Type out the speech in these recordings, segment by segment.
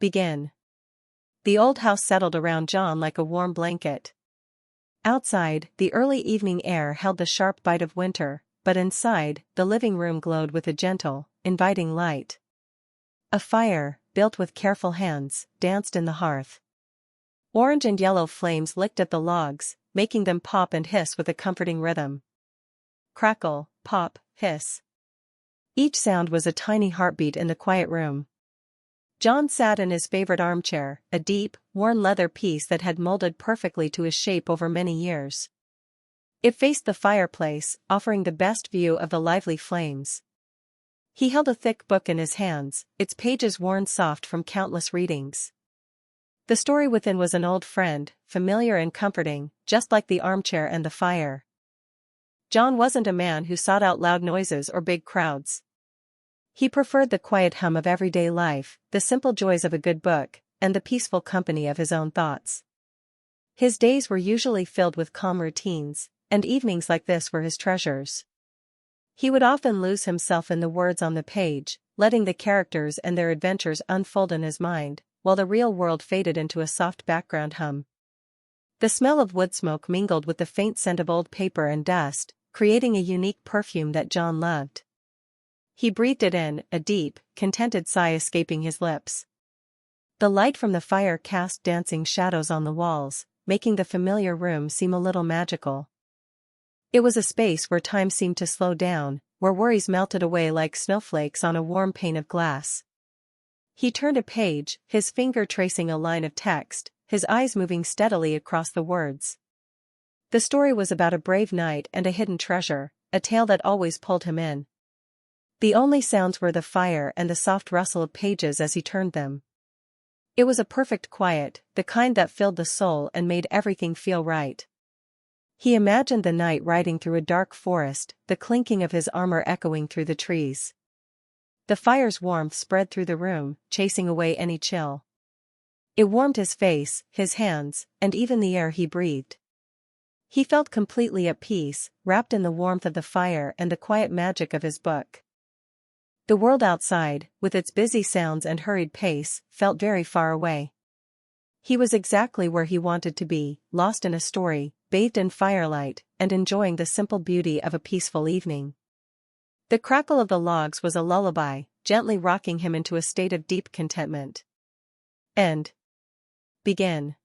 Begin. The old house settled around John like a warm blanket. Outside, the early evening air held the sharp bite of winter, but inside, the living room glowed with a gentle, inviting light. A fire, built with careful hands, danced in the hearth. Orange and yellow flames licked at the logs, making them pop and hiss with a comforting rhythm. Crackle, pop, hiss. Each sound was a tiny heartbeat in the quiet room. John sat in his favorite armchair, a deep, worn leather piece that had molded perfectly to his shape over many years. It faced the fireplace, offering the best view of the lively flames. He held a thick book in his hands, its pages worn soft from countless readings. The story within was an old friend, familiar and comforting, just like the armchair and the fire. John wasn't a man who sought out loud noises or big crowds. He preferred the quiet hum of everyday life, the simple joys of a good book, and the peaceful company of his own thoughts. His days were usually filled with calm routines, and evenings like this were his treasures. He would often lose himself in the words on the page, letting the characters and their adventures unfold in his mind, while the real world faded into a soft background hum. The smell of wood smoke mingled with the faint scent of old paper and dust, creating a unique perfume that John loved. He breathed it in, a deep, contented sigh escaping his lips. The light from the fire cast dancing shadows on the walls, making the familiar room seem a little magical. It was a space where time seemed to slow down, where worries melted away like snowflakes on a warm pane of glass. He turned a page, his finger tracing a line of text, his eyes moving steadily across the words. The story was about a brave knight and a hidden treasure, a tale that always pulled him in. The only sounds were the fire and the soft rustle of pages as he turned them. It was a perfect quiet, the kind that filled the soul and made everything feel right. He imagined the knight riding through a dark forest, the clinking of his armor echoing through the trees. The fire's warmth spread through the room, chasing away any chill. It warmed his face, his hands, and even the air he breathed. He felt completely at peace, wrapped in the warmth of the fire and the quiet magic of his book. The world outside, with its busy sounds and hurried pace, felt very far away. He was exactly where he wanted to be, lost in a story, bathed in firelight, and enjoying the simple beauty of a peaceful evening. The crackle of the logs was a lullaby, gently rocking him into a state of deep contentment. And begin.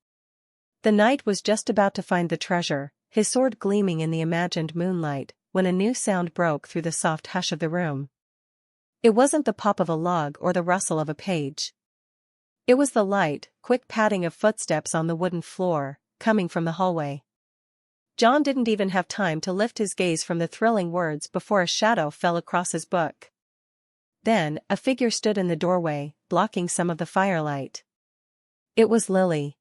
The knight was just about to find the treasure, his sword gleaming in the imagined moonlight, when a new sound broke through the soft hush of the room. It wasn't the pop of a log or the rustle of a page. It was the light, quick padding of footsteps on the wooden floor, coming from the hallway. John didn't even have time to lift his gaze from the thrilling words before a shadow fell across his book. Then, a figure stood in the doorway, blocking some of the firelight. It was Lily,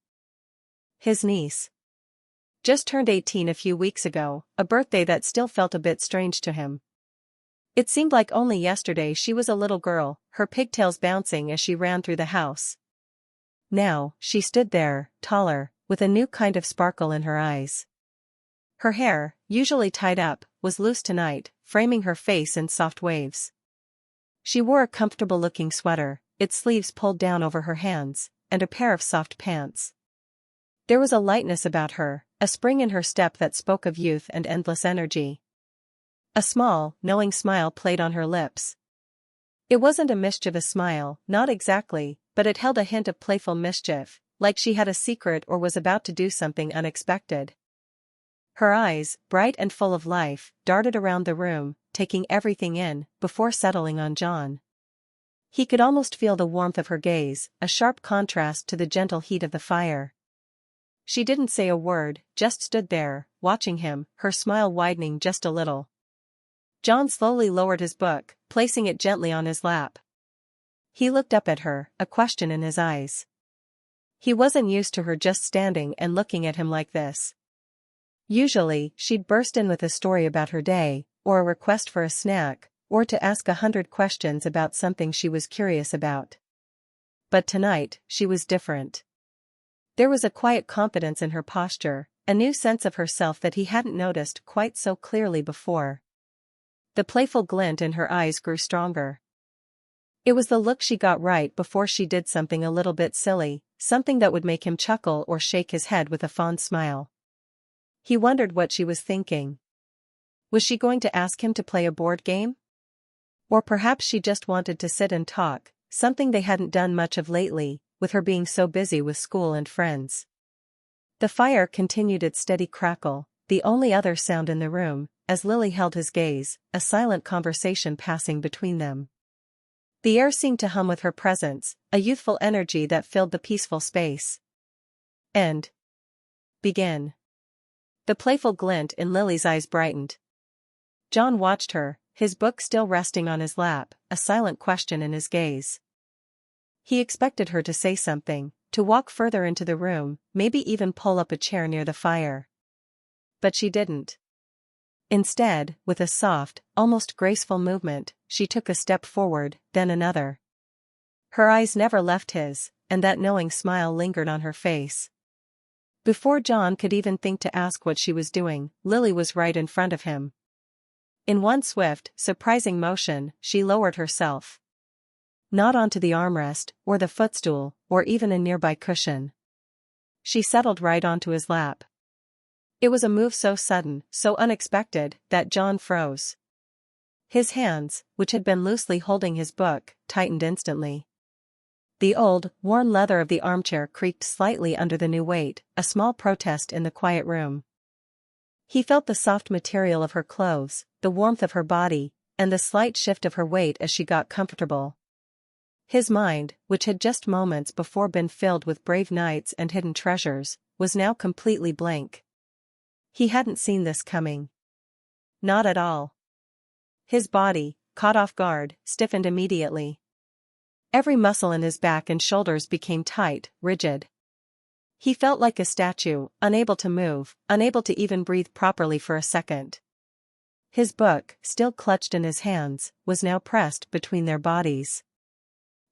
his niece. Just turned 18 a few weeks ago, a birthday that still felt a bit strange to him. It seemed like only yesterday she was a little girl, her pigtails bouncing as she ran through the house. Now, she stood there, taller, with a new kind of sparkle in her eyes. Her hair, usually tied up, was loose tonight, framing her face in soft waves. She wore a comfortable-looking sweater, its sleeves pulled down over her hands, and a pair of soft pants. There was a lightness about her, a spring in her step that spoke of youth and endless energy. A small, knowing smile played on her lips. It wasn't a mischievous smile, not exactly, but it held a hint of playful mischief, like she had a secret or was about to do something unexpected. Her eyes, bright and full of life, darted around the room, taking everything in, before settling on John. He could almost feel the warmth of her gaze, a sharp contrast to the gentle heat of the fire. She didn't say a word, just stood there, watching him, her smile widening just a little. John slowly lowered his book, placing it gently on his lap. He looked up at her, a question in his eyes. He wasn't used to her just standing and looking at him like this. Usually, she'd burst in with a story about her day, or a request for a snack, or to ask 100 questions about something she was curious about. But tonight, she was different. There was a quiet confidence in her posture, a new sense of herself that he hadn't noticed quite so clearly before. The playful glint in her eyes grew stronger. It was the look she got right before she did something a little bit silly, something that would make him chuckle or shake his head with a fond smile. He wondered what she was thinking. Was she going to ask him to play a board game? Or perhaps she just wanted to sit and talk, something they hadn't done much of lately, with her being so busy with school and friends. The fire continued its steady crackle, the only other sound in the room, as Lily held his gaze, a silent conversation passing between them. The air seemed to hum with her presence, a youthful energy that filled the peaceful space. And begin. The playful glint in Lily's eyes brightened. John watched her, his book still resting on his lap, a silent question in his gaze. He expected her to say something, to walk further into the room, maybe even pull up a chair near the fire. But she didn't. Instead, with a soft, almost graceful movement, she took a step forward, then another. Her eyes never left his, and that knowing smile lingered on her face. Before John could even think to ask what she was doing, Lily was right in front of him. In one swift, surprising motion, she lowered herself. Not onto the armrest, or the footstool, or even a nearby cushion. She settled right onto his lap. It was a move so sudden, so unexpected, that John froze. His hands, which had been loosely holding his book, tightened instantly. The old, worn leather of the armchair creaked slightly under the new weight, a small protest in the quiet room. He felt the soft material of her clothes, the warmth of her body, and the slight shift of her weight as she got comfortable. His mind, which had just moments before been filled with brave knights and hidden treasures, was now completely blank. He hadn't seen this coming. Not at all. His body, caught off guard, stiffened immediately. Every muscle in his back and shoulders became tight, rigid. He felt like a statue, unable to move, unable to even breathe properly for a second. His book, still clutched in his hands, was now pressed between their bodies.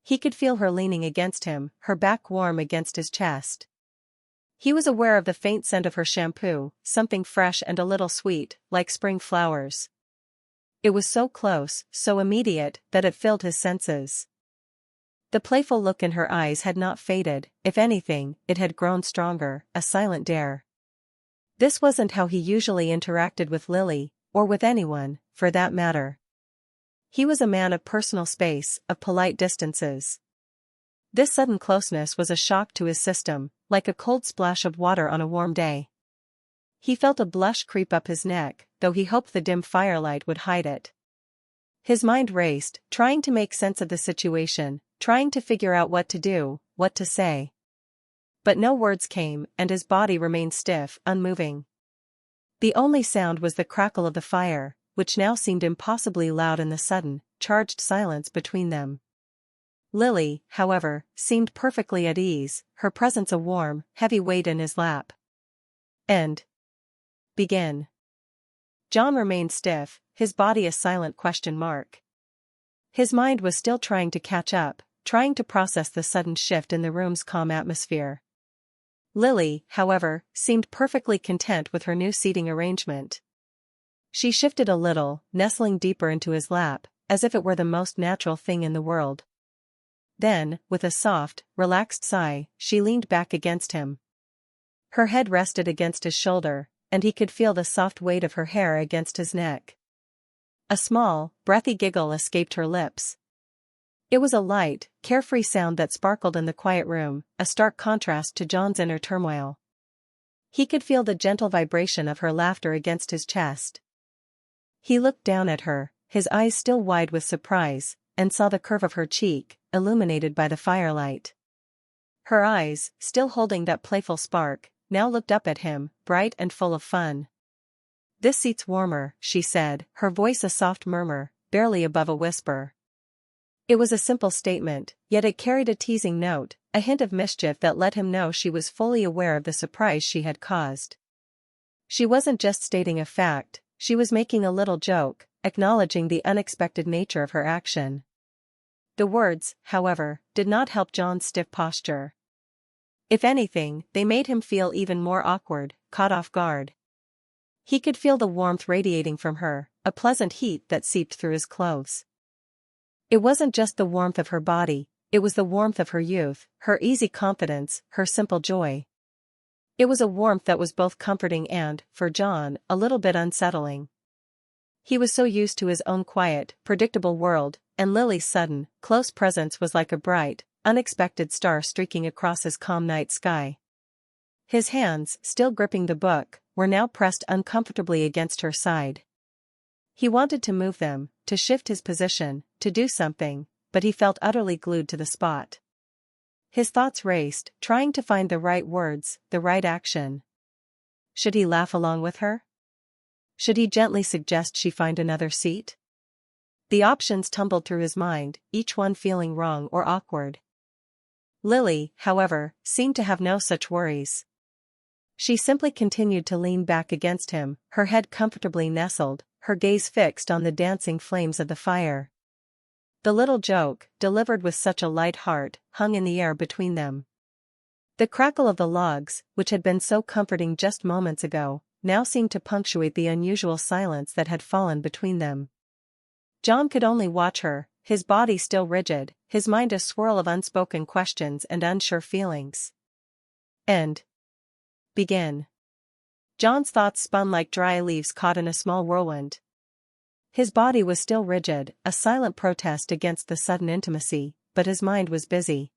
He could feel her leaning against him, her back warm against his chest. He was aware of the faint scent of her shampoo, something fresh and a little sweet, like spring flowers. It was so close, so immediate, that it filled his senses. The playful look in her eyes had not faded, if anything, it had grown stronger, a silent dare. This wasn't how he usually interacted with Lily, or with anyone, for that matter. He was a man of personal space, of polite distances. This sudden closeness was a shock to his system, like a cold splash of water on a warm day. He felt a blush creep up his neck, though he hoped the dim firelight would hide it. His mind raced, trying to make sense of the situation, trying to figure out what to do, what to say. But no words came, and his body remained stiff, unmoving. The only sound was the crackle of the fire, which now seemed impossibly loud in the sudden, charged silence between them. Lily, however, seemed perfectly at ease, her presence a warm, heavy weight in his lap. And begin. John remained stiff, his body a silent question mark. His mind was still trying to catch up, trying to process the sudden shift in the room's calm atmosphere. Lily, however, seemed perfectly content with her new seating arrangement. She shifted a little, nestling deeper into his lap, as if it were the most natural thing in the world. Then, with a soft, relaxed sigh, she leaned back against him. Her head rested against his shoulder, and he could feel the soft weight of her hair against his neck. A small, breathy giggle escaped her lips. It was a light, carefree sound that sparkled in the quiet room, a stark contrast to John's inner turmoil. He could feel the gentle vibration of her laughter against his chest. He looked down at her, his eyes still wide with surprise, and saw the curve of her cheek, illuminated by the firelight. Her eyes, still holding that playful spark, now looked up at him, bright and full of fun. "This seat's warmer," she said, her voice a soft murmur, barely above a whisper. It was a simple statement, yet it carried a teasing note, a hint of mischief that let him know she was fully aware of the surprise she had caused. She wasn't just stating a fact, she was making a little joke, acknowledging the unexpected nature of her action. The words, however, did not help John's stiff posture. If anything, they made him feel even more awkward, caught off guard. He could feel the warmth radiating from her, a pleasant heat that seeped through his clothes. It wasn't just the warmth of her body, it was the warmth of her youth, her easy confidence, her simple joy. It was a warmth that was both comforting and, for John, a little bit unsettling. He was so used to his own quiet, predictable world, and Lily's sudden, close presence was like a bright, unexpected star streaking across his calm night sky. His hands, still gripping the book, were now pressed uncomfortably against her side. He wanted to move them, to shift his position, to do something, but he felt utterly glued to the spot. His thoughts raced, trying to find the right words, the right action. Should he laugh along with her? Should he gently suggest she find another seat? The options tumbled through his mind, each one feeling wrong or awkward. Lily, however, seemed to have no such worries. She simply continued to lean back against him, her head comfortably nestled, her gaze fixed on the dancing flames of the fire. The little joke, delivered with such a light heart, hung in the air between them. The crackle of the logs, which had been so comforting just moments ago, now seemed to punctuate the unusual silence that had fallen between them. John could only watch her, his body still rigid, his mind a swirl of unspoken questions and unsure feelings. Begin. John's thoughts spun like dry leaves caught in a small whirlwind. His body was still rigid, a silent protest against the sudden intimacy, but his mind was busy.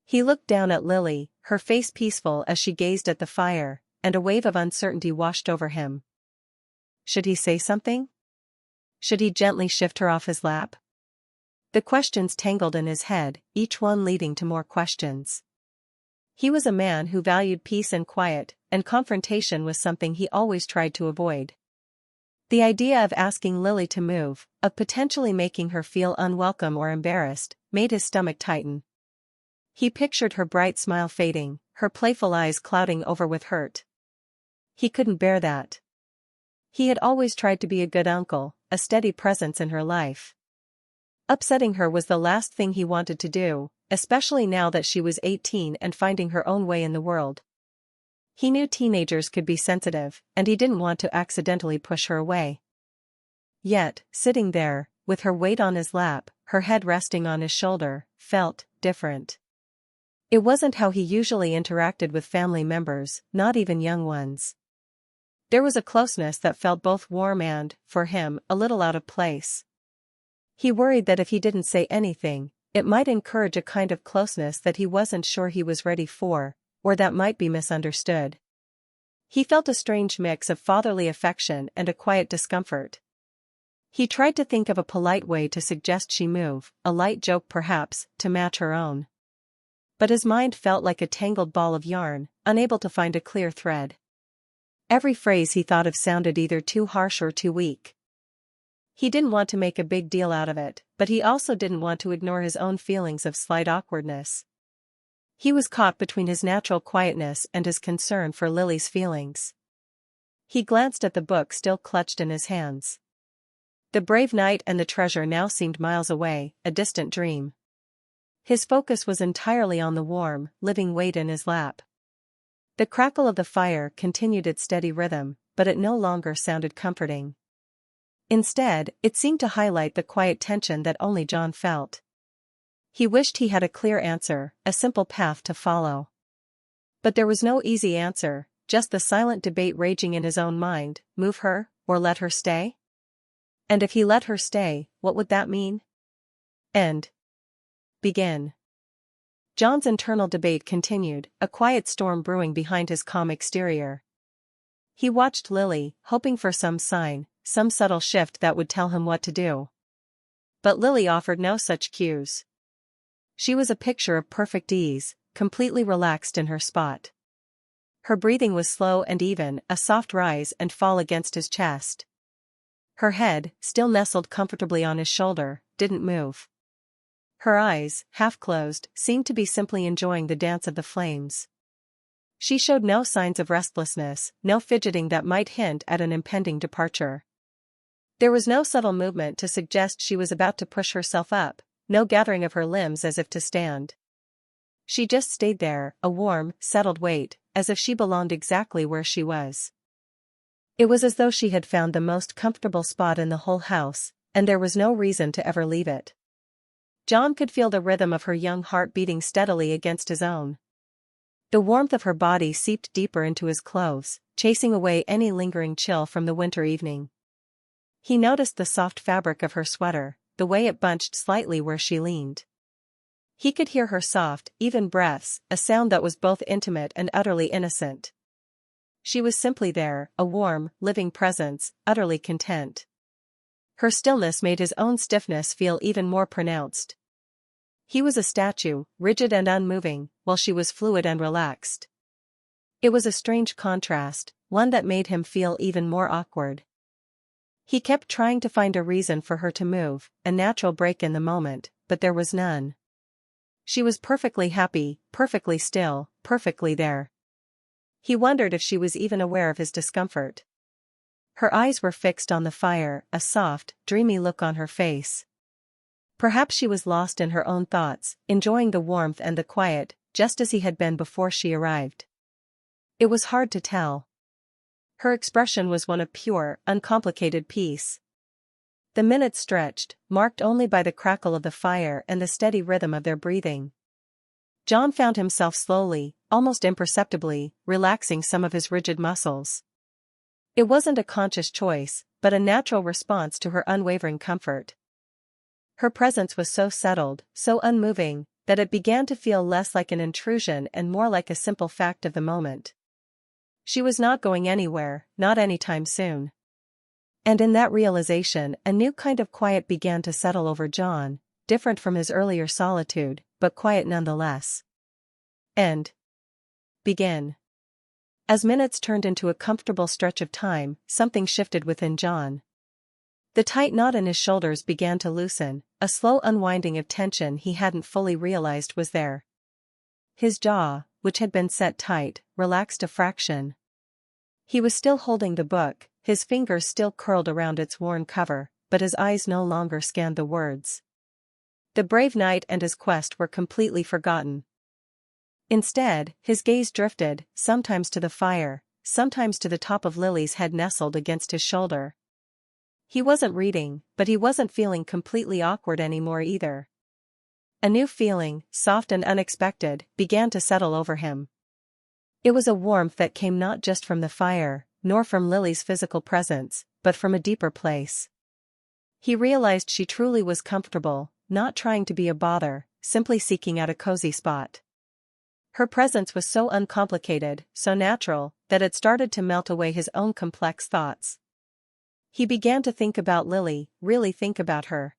He looked down at Lily, her face peaceful as she gazed at the fire, and a wave of uncertainty washed over him. Should he say something? Should he gently shift her off his lap? The questions tangled in his head, each one leading to more questions. He was a man who valued peace and quiet, and confrontation was something he always tried to avoid. The idea of asking Lily to move, of potentially making her feel unwelcome or embarrassed, made his stomach tighten. He pictured her bright smile fading, her playful eyes clouding over with hurt. He couldn't bear that. He had always tried to be a good uncle, a steady presence in her life. Upsetting her was the last thing he wanted to do, especially now that she was 18 and finding her own way in the world. He knew teenagers could be sensitive, and he didn't want to accidentally push her away. Yet, sitting there, with her weight on his lap, her head resting on his shoulder, felt different. It wasn't how he usually interacted with family members, not even young ones. There was a closeness that felt both warm and, for him, a little out of place. He worried that if he didn't say anything, it might encourage a kind of closeness that he wasn't sure he was ready for, or that might be misunderstood. He felt a strange mix of fatherly affection and a quiet discomfort. He tried to think of a polite way to suggest she move, a light joke perhaps, to match her own. But his mind felt like a tangled ball of yarn, unable to find a clear thread. Every phrase he thought of sounded either too harsh or too weak. He didn't want to make a big deal out of it, but he also didn't want to ignore his own feelings of slight awkwardness. He was caught between his natural quietness and his concern for Lily's feelings. He glanced at the book still clutched in his hands. The brave knight and the treasure now seemed miles away, a distant dream. His focus was entirely on the warm, living weight in his lap. The crackle of the fire continued its steady rhythm, but it no longer sounded comforting. Instead, it seemed to highlight the quiet tension that only John felt. He wished he had a clear answer, a simple path to follow. But there was no easy answer, just the silent debate raging in his own mind, move her, or let her stay? And if he let her stay, what would that mean? Begin. John's internal debate continued, a quiet storm brewing behind his calm exterior. He watched Lily, hoping for some sign, some subtle shift that would tell him what to do. But Lily offered no such cues. She was a picture of perfect ease, completely relaxed in her spot. Her breathing was slow and even, a soft rise and fall against his chest. Her head, still nestled comfortably on his shoulder, didn't move. Her eyes, half closed, seemed to be simply enjoying the dance of the flames. She showed no signs of restlessness, no fidgeting that might hint at an impending departure. There was no subtle movement to suggest she was about to push herself up, no gathering of her limbs as if to stand. She just stayed there, a warm, settled weight, as if she belonged exactly where she was. It was as though she had found the most comfortable spot in the whole house, and there was no reason to ever leave it. John could feel the rhythm of her young heart beating steadily against his own. The warmth of her body seeped deeper into his clothes, chasing away any lingering chill from the winter evening. He noticed the soft fabric of her sweater, the way it bunched slightly where she leaned. He could hear her soft, even breaths, a sound that was both intimate and utterly innocent. She was simply there, a warm, living presence, utterly content. Her stillness made his own stiffness feel even more pronounced. He was a statue, rigid and unmoving, while she was fluid and relaxed. It was a strange contrast, one that made him feel even more awkward. He kept trying to find a reason for her to move, a natural break in the moment, but there was none. She was perfectly happy, perfectly still, perfectly there. He wondered if she was even aware of his discomfort. Her eyes were fixed on the fire, a soft, dreamy look on her face. Perhaps she was lost in her own thoughts, enjoying the warmth and the quiet, just as he had been before she arrived. It was hard to tell. Her expression was one of pure, uncomplicated peace. The minutes stretched, marked only by the crackle of the fire and the steady rhythm of their breathing. John found himself slowly, almost imperceptibly, relaxing some of his rigid muscles. It wasn't a conscious choice, but a natural response to her unwavering comfort. Her presence was so settled, so unmoving, that it began to feel less like an intrusion and more like a simple fact of the moment. She was not going anywhere, not anytime soon. And in that realization, a new kind of quiet began to settle over John, different from his earlier solitude, but quiet nonetheless. And begin. As minutes turned into a comfortable stretch of time, something shifted within John. The tight knot in his shoulders began to loosen, a slow unwinding of tension he hadn't fully realized was there. His jaw, which had been set tight, relaxed a fraction. He was still holding the book, his fingers still curled around its worn cover, but his eyes no longer scanned the words. The brave knight and his quest were completely forgotten. Instead, his gaze drifted, sometimes to the fire, sometimes to the top of Lily's head nestled against his shoulder. He wasn't reading, but he wasn't feeling completely awkward anymore either. A new feeling, soft and unexpected, began to settle over him. It was a warmth that came not just from the fire, nor from Lily's physical presence, but from a deeper place. He realized she truly was comfortable, not trying to be a bother, simply seeking out a cozy spot. Her presence was so uncomplicated, so natural, that it started to melt away his own complex thoughts. He began to think about Lily, really think about her.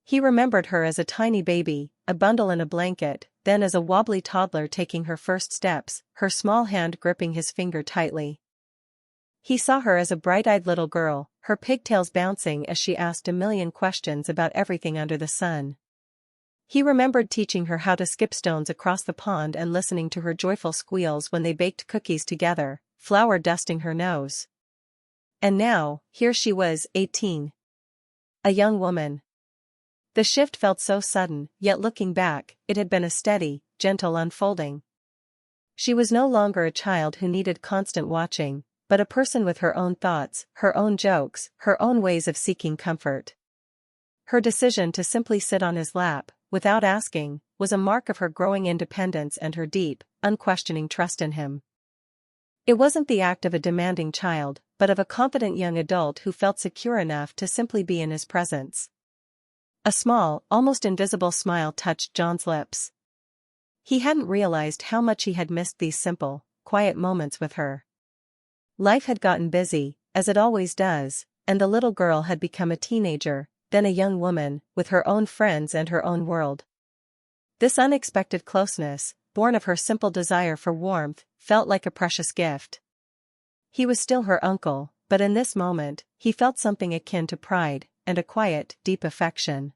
He remembered her as a tiny baby, a bundle in a blanket, then as a wobbly toddler taking her first steps, her small hand gripping his finger tightly. He saw her as a bright-eyed little girl, her pigtails bouncing as she asked a million questions about everything under the sun. He remembered teaching her how to skip stones across the pond and listening to her joyful squeals when they baked cookies together, flour dusting her nose. And now, here she was, 18. A young woman. The shift felt so sudden, yet looking back, it had been a steady, gentle unfolding. She was no longer a child who needed constant watching, but a person with her own thoughts, her own jokes, her own ways of seeking comfort. Her decision to simply sit on his lap, without asking, was a mark of her growing independence and her deep, unquestioning trust in him. It wasn't the act of a demanding child, but of a confident young adult who felt secure enough to simply be in his presence. A small, almost invisible smile touched John's lips. He hadn't realized how much he had missed these simple, quiet moments with her. Life had gotten busy, as it always does, and the little girl had become a teenager, then a young woman, with her own friends and her own world. This unexpected closeness, born of her simple desire for warmth, felt like a precious gift. He was still her uncle, but in this moment, he felt something akin to pride, and a quiet, deep affection.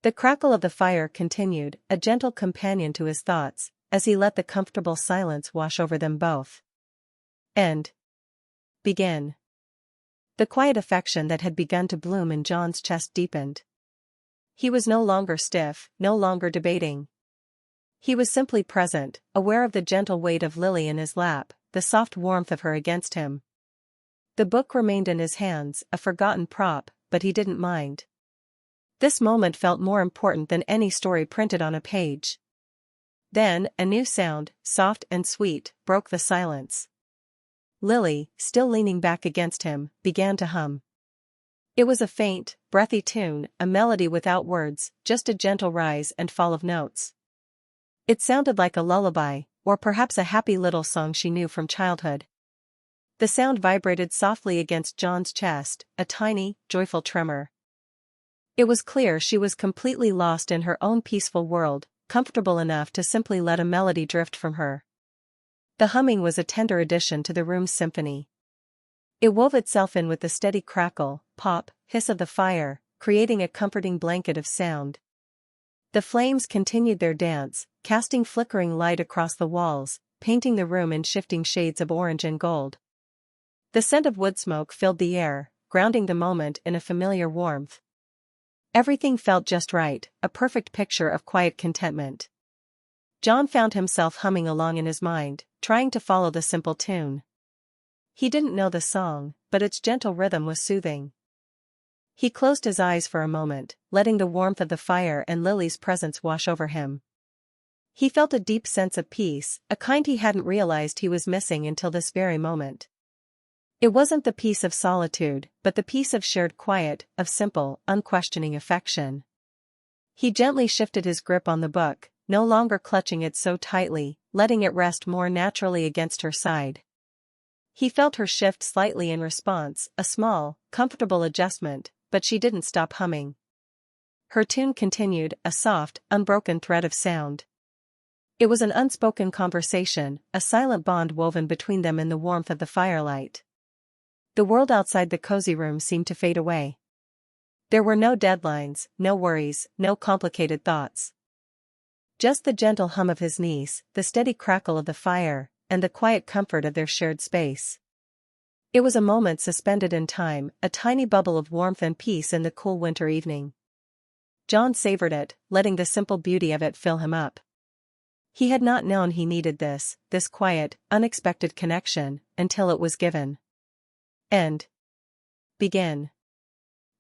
The crackle of the fire continued, a gentle companion to his thoughts, as he let the comfortable silence wash over them both. And begin. The quiet affection that had begun to bloom in John's chest deepened. He was no longer stiff, no longer debating. He was simply present, aware of the gentle weight of Lily in his lap, the soft warmth of her against him. The book remained in his hands, a forgotten prop, but he didn't mind. This moment felt more important than any story printed on a page. Then, a new sound, soft and sweet, broke the silence. Lily, still leaning back against him, began to hum. It was a faint, breathy tune, a melody without words, just a gentle rise and fall of notes. It sounded like a lullaby, or perhaps a happy little song she knew from childhood. The sound vibrated softly against John's chest, a tiny, joyful tremor. It was clear she was completely lost in her own peaceful world, comfortable enough to simply let a melody drift from her. The humming was a tender addition to the room's symphony. It wove itself in with the steady crackle, pop, hiss of the fire, creating a comforting blanket of sound. The flames continued their dance, casting flickering light across the walls, painting the room in shifting shades of orange and gold. The scent of wood smoke filled the air, grounding the moment in a familiar warmth. Everything felt just right, a perfect picture of quiet contentment. John found himself humming along in his mind, trying to follow the simple tune. He didn't know the song, but its gentle rhythm was soothing. He closed his eyes for a moment, letting the warmth of the fire and Lily's presence wash over him. He felt a deep sense of peace, a kind he hadn't realized he was missing until this very moment. It wasn't the peace of solitude, but the peace of shared quiet, of simple, unquestioning affection. He gently shifted his grip on the book, no longer clutching it so tightly, letting it rest more naturally against her side. He felt her shift slightly in response, a small, comfortable adjustment, but she didn't stop humming. Her tune continued, a soft, unbroken thread of sound. It was an unspoken conversation, a silent bond woven between them in the warmth of the firelight. The world outside the cozy room seemed to fade away. There were no deadlines, no worries, no complicated thoughts. Just the gentle hum of his niece, the steady crackle of the fire, and the quiet comfort of their shared space. It was a moment suspended in time, a tiny bubble of warmth and peace in the cool winter evening. John savored it, letting the simple beauty of it fill him up. He had not known he needed this quiet, unexpected connection, until it was given. And begin.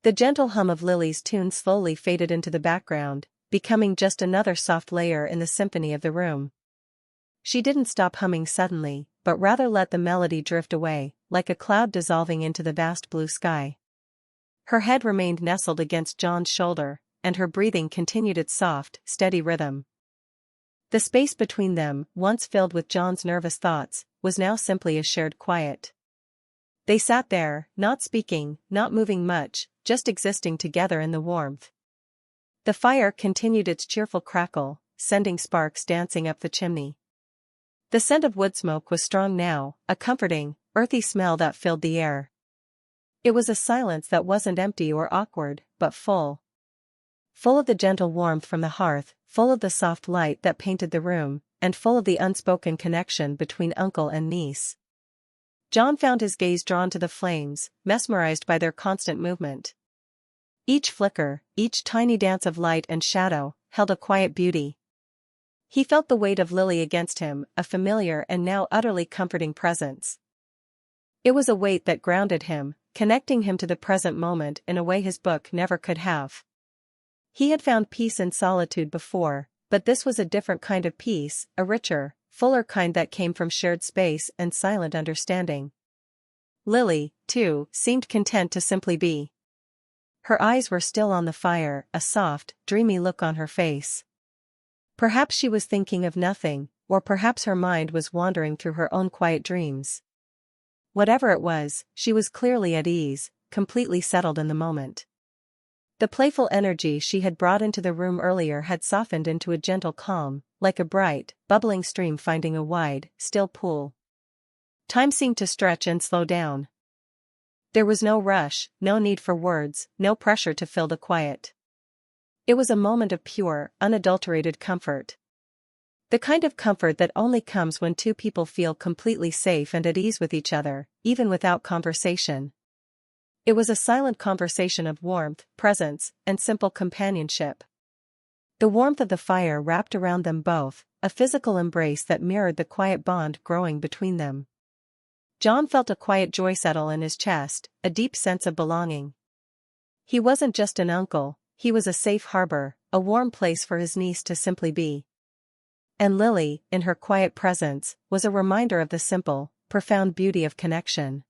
The gentle hum of Lily's tune slowly faded into the background, becoming just another soft layer in the symphony of the room. She didn't stop humming suddenly, but rather let the melody drift away, like a cloud dissolving into the vast blue sky. Her head remained nestled against John's shoulder, and her breathing continued its soft, steady rhythm. The space between them, once filled with John's nervous thoughts, was now simply a shared quiet. They sat there, not speaking, not moving much, just existing together in the warmth. The fire continued its cheerful crackle, sending sparks dancing up the chimney. The scent of wood smoke was strong now, a comforting, earthy smell that filled the air. It was a silence that wasn't empty or awkward, but full. Full of the gentle warmth from the hearth, full of the soft light that painted the room, and full of the unspoken connection between uncle and niece. John found his gaze drawn to the flames, mesmerized by their constant movement. Each flicker, each tiny dance of light and shadow, held a quiet beauty. He felt the weight of Lily against him, a familiar and now utterly comforting presence. It was a weight that grounded him, connecting him to the present moment in a way his book never could have. He had found peace in solitude before, but this was a different kind of peace, a richer, fuller kind that came from shared space and silent understanding. Lily, too, seemed content to simply be. Her eyes were still on the fire, a soft, dreamy look on her face. Perhaps she was thinking of nothing, or perhaps her mind was wandering through her own quiet dreams. Whatever it was, she was clearly at ease, completely settled in the moment. The playful energy she had brought into the room earlier had softened into a gentle calm, like a bright, bubbling stream finding a wide, still pool. Time seemed to stretch and slow down. There was no rush, no need for words, no pressure to fill the quiet. It was a moment of pure, unadulterated comfort. The kind of comfort that only comes when two people feel completely safe and at ease with each other, even without conversation. It was a silent conversation of warmth, presence, and simple companionship. The warmth of the fire wrapped around them both, a physical embrace that mirrored the quiet bond growing between them. John felt a quiet joy settle in his chest, a deep sense of belonging. He wasn't just an uncle, He was a safe harbor, a warm place for his niece to simply be. And Lily, in her quiet presence, was a reminder of the simple, profound beauty of connection.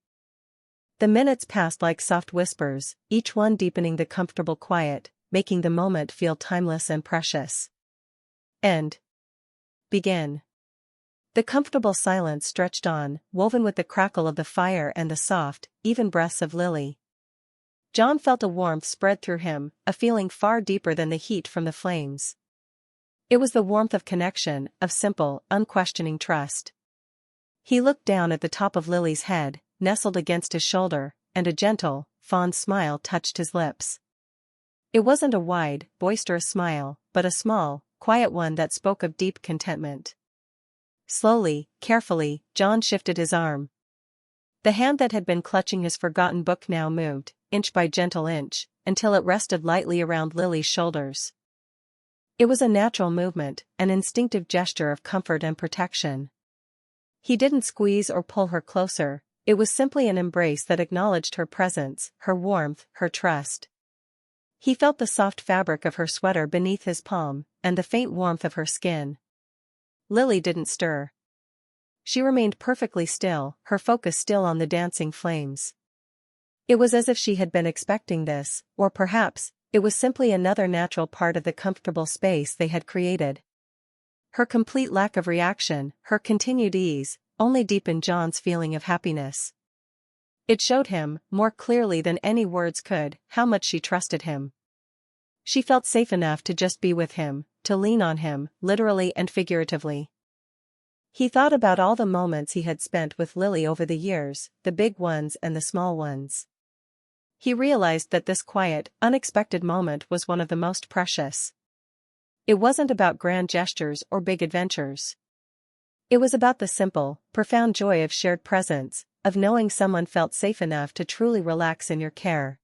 The minutes passed like soft whispers, each one deepening the comfortable quiet, making the moment feel timeless and precious. And begin. The comfortable silence stretched on, woven with the crackle of the fire and the soft, even breaths of Lily. John felt a warmth spread through him, a feeling far deeper than the heat from the flames. It was the warmth of connection, of simple, unquestioning trust. He looked down at the top of Lily's head, nestled against his shoulder, and a gentle, fond smile touched his lips. It wasn't a wide, boisterous smile, but a small, quiet one that spoke of deep contentment. Slowly, carefully, John shifted his arm. The hand that had been clutching his forgotten book now moved, inch by gentle inch, until it rested lightly around Lily's shoulders. It was a natural movement, an instinctive gesture of comfort and protection. He didn't squeeze or pull her closer, it was simply an embrace that acknowledged her presence, her warmth, her trust. He felt the soft fabric of her sweater beneath his palm, and the faint warmth of her skin. Lily didn't stir. She remained perfectly still, her focus still on the dancing flames. It was as if she had been expecting this, or perhaps, it was simply another natural part of the comfortable space they had created. Her complete lack of reaction, her continued ease, only deepened John's feeling of happiness. It showed him, more clearly than any words could, how much she trusted him. She felt safe enough to just be with him, to lean on him, literally and figuratively. He thought about all the moments he had spent with Lily over the years, the big ones and the small ones. He realized that this quiet, unexpected moment was one of the most precious. It wasn't about grand gestures or big adventures. It was about the simple, profound joy of shared presence, of knowing someone felt safe enough to truly relax in your care.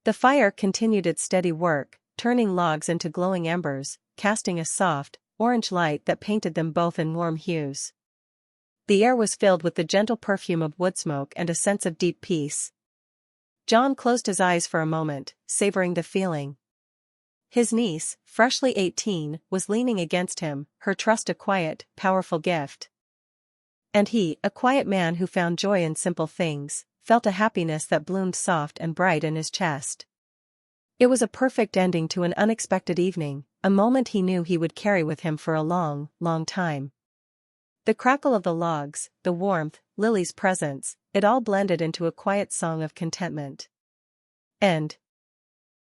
The fire continued its steady work, turning logs into glowing embers, casting a soft, orange light that painted them both in warm hues. The air was filled with the gentle perfume of wood smoke and a sense of deep peace. John closed his eyes for a moment, savoring the feeling. His niece, freshly 18, was leaning against him, her trust a quiet, powerful gift. And he, a quiet man who found joy in simple things, felt a happiness that bloomed soft and bright in his chest. It was a perfect ending to an unexpected evening, a moment he knew he would carry with him for a long, long time. The crackle of the logs, the warmth, Lily's presence, it all blended into a quiet song of contentment. And